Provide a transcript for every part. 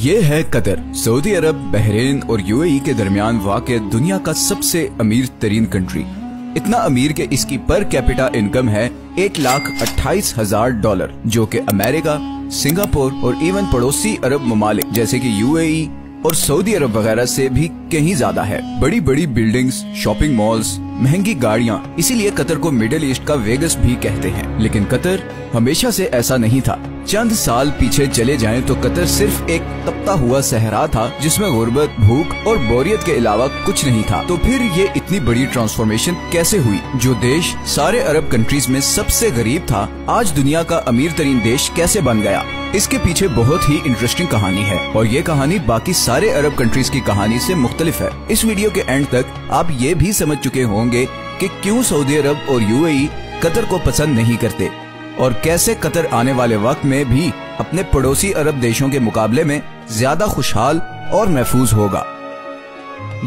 ये है Qatar, Saudi अरब, Bahrain और यूएई के दरमियान वाक़ दुनिया का सबसे अमीर तरीन कंट्री। इतना अमीर कि इसकी पर कैपिटा इनकम है $1,28,000, जो कि अमेरिका, सिंगापुर और इवन पड़ोसी अरब ममालिक जैसे कि यूएई और सऊदी अरब वगैरह से भी कहीं ज्यादा है। बड़ी बड़ी बिल्डिंग्स, शॉपिंग मॉल्स, महंगी गाड़ियां, इसीलिए कतर को मिडिल ईस्ट का वेगस भी कहते हैं। लेकिन कतर हमेशा से ऐसा नहीं था। चंद साल पीछे चले जाएं तो कतर सिर्फ एक तपता हुआ सहरा था जिसमें गुर्बत, भूख और बोरियत के अलावा कुछ नहीं था। तो फिर ये इतनी बड़ी ट्रांसफॉर्मेशन कैसे हुई? जो देश सारे अरब कंट्रीज में सबसे गरीब था, आज दुनिया का अमीर तरीन देश कैसे बन गया? इसके पीछे बहुत ही इंटरेस्टिंग कहानी है और ये कहानी बाकी सारे अरब कंट्रीज की कहानी से मुख्तलिफ है। इस वीडियो के एंड तक आप ये भी समझ चुके होंगे कि क्यों सऊदी अरब और यूएई कतर को पसंद नहीं करते और कैसे कतर आने वाले वक्त में भी अपने पड़ोसी अरब देशों के मुकाबले में ज्यादा खुशहाल और महफूज होगा।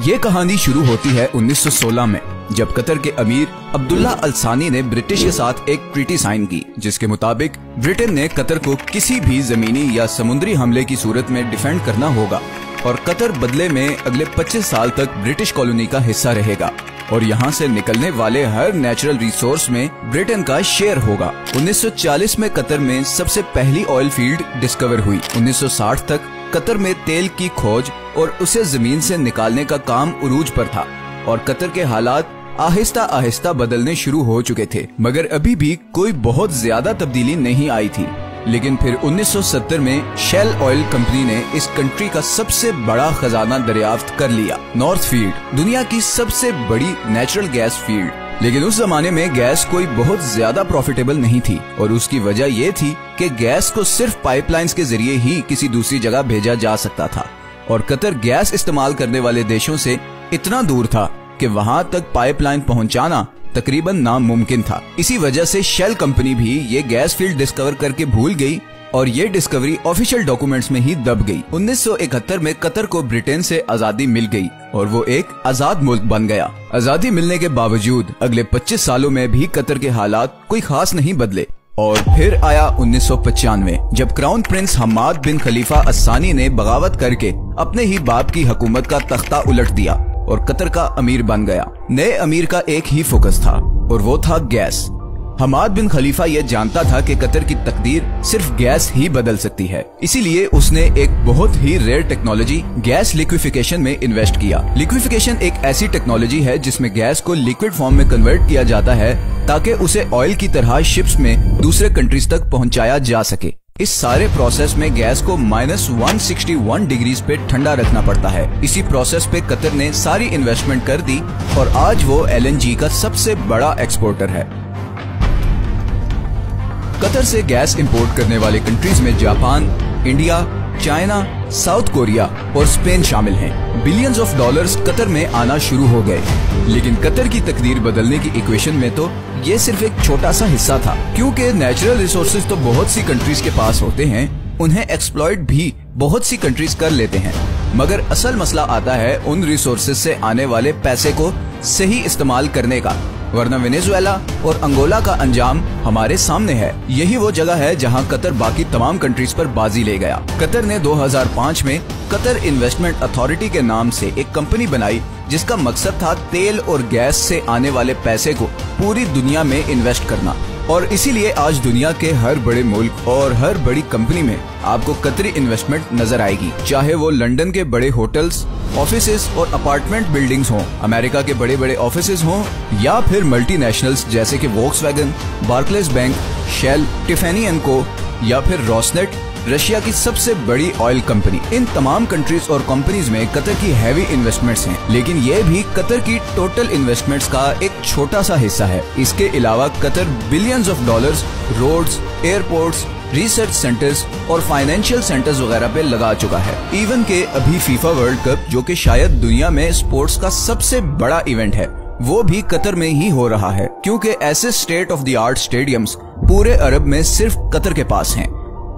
ये कहानी शुरू होती है 1916 में, जब कतर के अमीर अब्दुल्ला अल सानी ने ब्रिटिश के साथ एक ट्रीटी साइन की, जिसके मुताबिक ब्रिटेन ने कतर को किसी भी जमीनी या समुद्री हमले की सूरत में डिफेंड करना होगा और कतर बदले में अगले 25 साल तक ब्रिटिश कॉलोनी का हिस्सा रहेगा और यहाँ से निकलने वाले हर नेचुरल रिसोर्स में ब्रिटेन का शेयर होगा। 1940 में कतर में सबसे पहली ऑयल फील्ड डिस्कवर हुई। 1960 तक कतर में तेल की खोज और उसे जमीन से निकालने का काम उरूज पर था और कतर के हालात आहिस्ता आहिस्ता बदलने शुरू हो चुके थे, मगर अभी भी कोई बहुत ज्यादा तब्दीली नहीं आई थी। लेकिन फिर 1970 में शेल ऑयल कंपनी ने इस कंट्री का सबसे बड़ा खजाना दरियाफ्त कर लिया, नॉर्थ फील्ड, दुनिया की सबसे बड़ी नेचुरल गैस फील्ड। लेकिन उस जमाने में गैस कोई बहुत ज्यादा प्रॉफिटेबल नहीं थी और उसकी वजह ये थी कि गैस को सिर्फ पाइपलाइंस के जरिए ही किसी दूसरी जगह भेजा जा सकता था और कतर गैस इस्तेमाल करने वाले देशों से इतना दूर था कि वहाँ तक पाइपलाइन पहुँचाना तकरीबन नामुमकिन था। इसी वजह से शेल कंपनी भी ये गैस फील्ड डिस्कवर करके भूल गई और ये डिस्कवरी ऑफिशियल डॉक्यूमेंट्स में ही दब गई। 1971 में कतर को ब्रिटेन से आजादी मिल गई और वो एक आजाद मुल्क बन गया। आजादी मिलने के बावजूद अगले 25 सालों में भी कतर के हालात कोई खास नहीं बदले और फिर आया 1995, जब क्राउन प्रिंस हमाद बिन खलीफा अस्सानी ने बगावत करके अपने ही बाप की हुकूमत का तख्ता उलट दिया और कतर का अमीर बन गया। नए अमीर का एक ही फोकस था और वो था गैस। हमाद बिन खलीफा ये जानता था कि कतर की तकदीर सिर्फ गैस ही बदल सकती है, इसीलिए उसने एक बहुत ही रेयर टेक्नोलॉजी गैस लिक्विफिकेशन में इन्वेस्ट किया। लिक्विफिकेशन एक ऐसी टेक्नोलॉजी है जिसमें गैस को लिक्विड फॉर्म में कन्वर्ट किया जाता है ताकि उसे ऑयल की तरह शिप्स में दूसरे कंट्रीज तक पहुँचाया जा सके। इस सारे प्रोसेस में गैस को -161 डिग्रीज पे ठंडा रखना पड़ता है। इसी प्रोसेस पे कतर ने सारी इन्वेस्टमेंट कर दी और आज वो एलएनजी का सबसे बड़ा एक्सपोर्टर है। कतर से गैस इंपोर्ट करने वाले कंट्रीज में Japan, India, China, south Korea और स्पेन शामिल हैं। बिलियंस ऑफ डॉलर्स कतर में आना शुरू हो गए, लेकिन कतर की तकदीर बदलने की इक्वेशन में तो ये सिर्फ एक छोटा सा हिस्सा था, क्योंकि नेचुरल रिसोर्सेज तो बहुत सी कंट्रीज के पास होते हैं, उन्हें एक्सप्लॉइट भी बहुत सी कंट्रीज कर लेते हैं, मगर असल मसला आता है उन रिसोर्सेज से आने वाले पैसे को सही इस्तेमाल करने का, वरना वेनेजुएला और अंगोला का अंजाम हमारे सामने है। यही वो जगह है जहां कतर बाकी तमाम कंट्रीज पर बाजी ले गया। कतर ने 2005 में कतर इन्वेस्टमेंट अथॉरिटी के नाम से एक कंपनी बनाई जिसका मकसद था तेल और गैस से आने वाले पैसे को पूरी दुनिया में इन्वेस्ट करना और इसीलिए आज दुनिया के हर बड़े मुल्क और हर बड़ी कंपनी में आपको कतरी इन्वेस्टमेंट नजर आएगी, चाहे वो लंदन के बड़े होटल्स, ऑफिसेज और अपार्टमेंट बिल्डिंग्स हों, अमेरिका के बड़े बड़े ऑफिसेज हों या फिर मल्टीनेशनल्स जैसे कि Volkswagen, Barclays bank, Shell, Tiffany and co या फिर रोसनेट, रशिया की सबसे बड़ी ऑयल कंपनी। इन तमाम कंट्रीज और कंपनीज में कतर की हैवी इन्वेस्टमेंट्स हैं, लेकिन ये भी कतर की टोटल इन्वेस्टमेंट्स का एक छोटा सा हिस्सा है। इसके अलावा Qatar billions of dollars roads, airports, research centres और फाइनेंशियल सेंटर्स वगैरह पे लगा चुका है। इवन के अभी फीफा वर्ल्ड कप, जो कि शायद दुनिया में स्पोर्ट्स का सबसे बड़ा इवेंट है, वो भी कतर में ही हो रहा है, क्योंकि ऐसे state of the art stadiums पूरे अरब में सिर्फ कतर के पास हैं।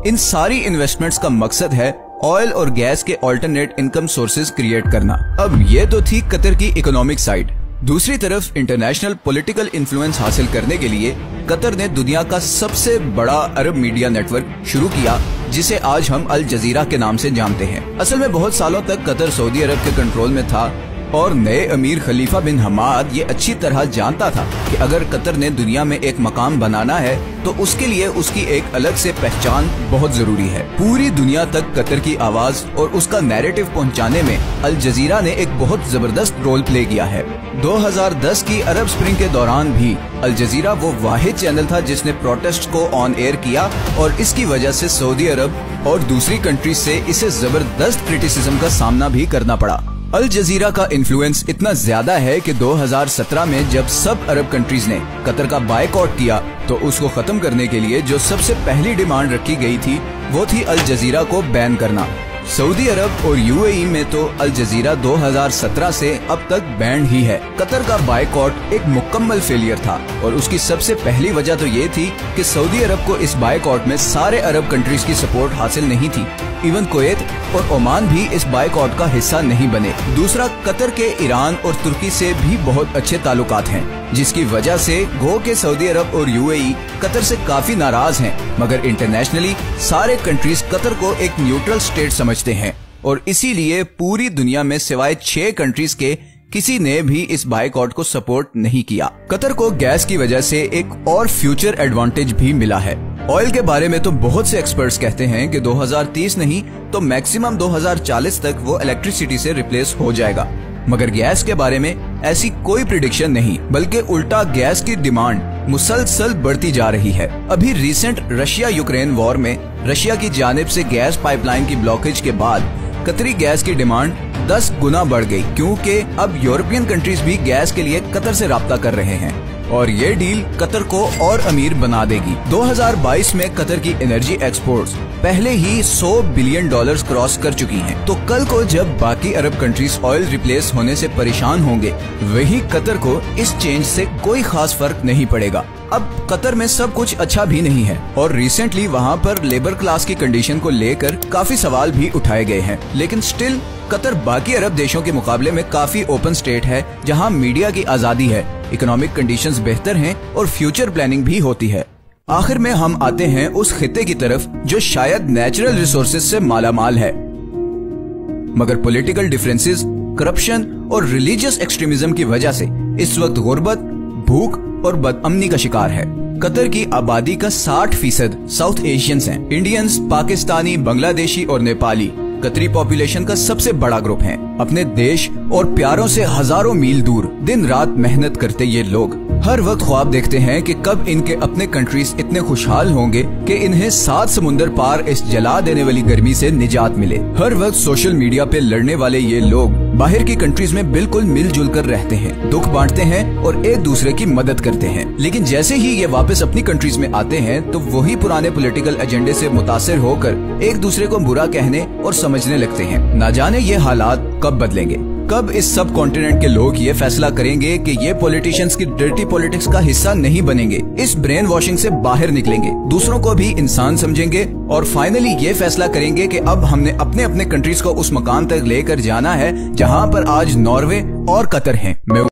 इन सारी इन्वेस्टमेंट्स का मकसद है ऑयल और गैस के अल्टरनेट इनकम सोर्सेज क्रिएट करना। अब ये तो थी कतर की इकोनॉमिक साइड। दूसरी तरफ इंटरनेशनल पॉलिटिकल इन्फ्लुएंस हासिल करने के लिए कतर ने दुनिया का सबसे बड़ा अरब मीडिया नेटवर्क शुरू किया, जिसे आज हम अल जजीरा के नाम से जानते हैं। असल में बहुत सालों तक कतर सऊदी अरब के कंट्रोल में था और नए अमीर खलीफा बिन हमाद ये अच्छी तरह जानता था कि अगर कतर ने दुनिया में एक मकाम बनाना है तो उसके लिए उसकी एक अलग से पहचान बहुत जरूरी है। पूरी दुनिया तक कतर की आवाज और उसका नैरेटिव पहुंचाने में अल जजीरा ने एक बहुत जबरदस्त रोल प्ले किया है। 2010 की अरब स्प्रिंग के दौरान भी अल जजीरा वो वाहिद चैनल था जिसने प्रोटेस्ट को ऑन एयर किया और इसकी वजह से सऊदी अरब और दूसरी कंट्री से इसे जबरदस्त क्रिटिसिज्म का सामना भी करना पड़ा। अल जजीरा का इन्फ्लुएंस इतना ज्यादा है कि 2017 में जब सब अरब कंट्रीज ने कतर का बायकॉट किया तो उसको खत्म करने के लिए जो सबसे पहली डिमांड रखी गई थी वो थी अल जजीरा को बैन करना। सऊदी अरब और यूएई में तो अल जजीरा 2017 से अब तक बैंड ही है। कतर का बायकॉट एक मुकम्मल फेलियर था और उसकी सबसे पहली वजह तो ये थी कि सऊदी अरब को इस बायकॉट में सारे अरब कंट्रीज की सपोर्ट हासिल नहीं थी। इवन कुवैत और ओमान भी इस बायकॉट का हिस्सा नहीं बने। दूसरा, कतर के ईरान और तुर्की से भी बहुत अच्छे ताल्लुकात हैं, जिसकी वजह से गो के सऊदी अरब और यूएई कतर से काफी नाराज हैं, मगर इंटरनेशनली सारे कंट्रीज कतर को एक न्यूट्रल स्टेट समझते हैं और इसीलिए पूरी दुनिया में सिवाय 6 कंट्रीज के किसी ने भी इस बायकॉट को सपोर्ट नहीं किया। कतर को गैस की वजह से एक और फ्यूचर एडवांटेज भी मिला है। ऑयल के बारे में तो बहुत से एक्सपर्ट्स कहते हैं कि 2030 नहीं तो मैक्सिमम 2040 तक वो इलेक्ट्रिसिटी से रिप्लेस हो जाएगा, मगर गैस के बारे में ऐसी कोई प्रिडिक्शन नहीं, बल्कि उल्टा गैस की डिमांड मुसलसल बढ़ती जा रही है। अभी रिसेंट रशिया यूक्रेन वॉर में रशिया की जानिब से गैस पाइपलाइन की ब्लॉकेज के बाद कतरी गैस की डिमांड 10 गुना बढ़ गई, क्योंकि अब यूरोपियन कंट्रीज भी गैस के लिए कतर से राब्ता कर रहे हैं और ये डील कतर को और अमीर बना देगी। 2022 में कतर की एनर्जी एक्सपोर्ट्स पहले ही $100 बिलियन क्रॉस कर चुकी हैं, तो कल को जब बाकी अरब कंट्रीज ऑयल रिप्लेस होने से परेशान होंगे, वही कतर को इस चेंज से कोई खास फर्क नहीं पड़ेगा। अब कतर में सब कुछ अच्छा भी नहीं है और रिसेंटली वहाँ पर लेबर क्लास की कंडीशन को लेकर काफी सवाल भी उठाए गए हैं, लेकिन स्टिल कतर बाकी अरब देशों के मुकाबले में काफी ओपन स्टेट है, जहाँ मीडिया की आजादी है, इकोनॉमिक कंडीशंस बेहतर हैं और फ्यूचर प्लानिंग भी होती है। आखिर में हम आते हैं उस खित्ते की तरफ जो शायद नेचुरल रिसोर्सेज से मालामाल है, मगर पॉलिटिकल डिफरेंसेस, करप्शन और रिलीजियस एक्सट्रीमिज्म की वजह से इस वक्त गुर्बत, भूख और बदअमनी का शिकार है। कतर की आबादी का 60% साउथ एशियंस हैं। इंडियंस, पाकिस्तानी, बांग्लादेशी और नेपाली कतरी पॉपुलेशन का सबसे बड़ा ग्रुप है। अपने देश और प्यारों से हजारों मील दूर दिन रात मेहनत करते ये लोग हर वक्त ख्वाब देखते हैं कि कब इनके अपने कंट्रीज इतने खुशहाल होंगे कि इन्हें 7 समुंदर पार इस जला देने वाली गर्मी से निजात मिले। हर वक्त सोशल मीडिया पे लड़ने वाले ये लोग बाहर की कंट्रीज में बिल्कुल मिलजुल कर रहते हैं, दुख बांटते हैं और एक दूसरे की मदद करते हैं, लेकिन जैसे ही ये वापस अपनी कंट्रीज में आते हैं तो वही पुराने पॉलिटिकल एजेंडे से मुतासिर होकर एक दूसरे को बुरा कहने और समझने लगते हैं। ना जाने ये हालात कब बदलेंगे, कब इस सब कॉन्टिनेंट के लोग ये फैसला करेंगे कि ये पॉलिटिशियंस की डर्टी पॉलिटिक्स का हिस्सा नहीं बनेंगे, इस ब्रेन वॉशिंग से बाहर निकलेंगे, दूसरों को भी इंसान समझेंगे और फाइनली ये फैसला करेंगे कि अब हमने अपने अपने कंट्रीज को उस मकाम तक लेकर जाना है जहाँ पर आज नॉर्वे और कतर हैं। मैं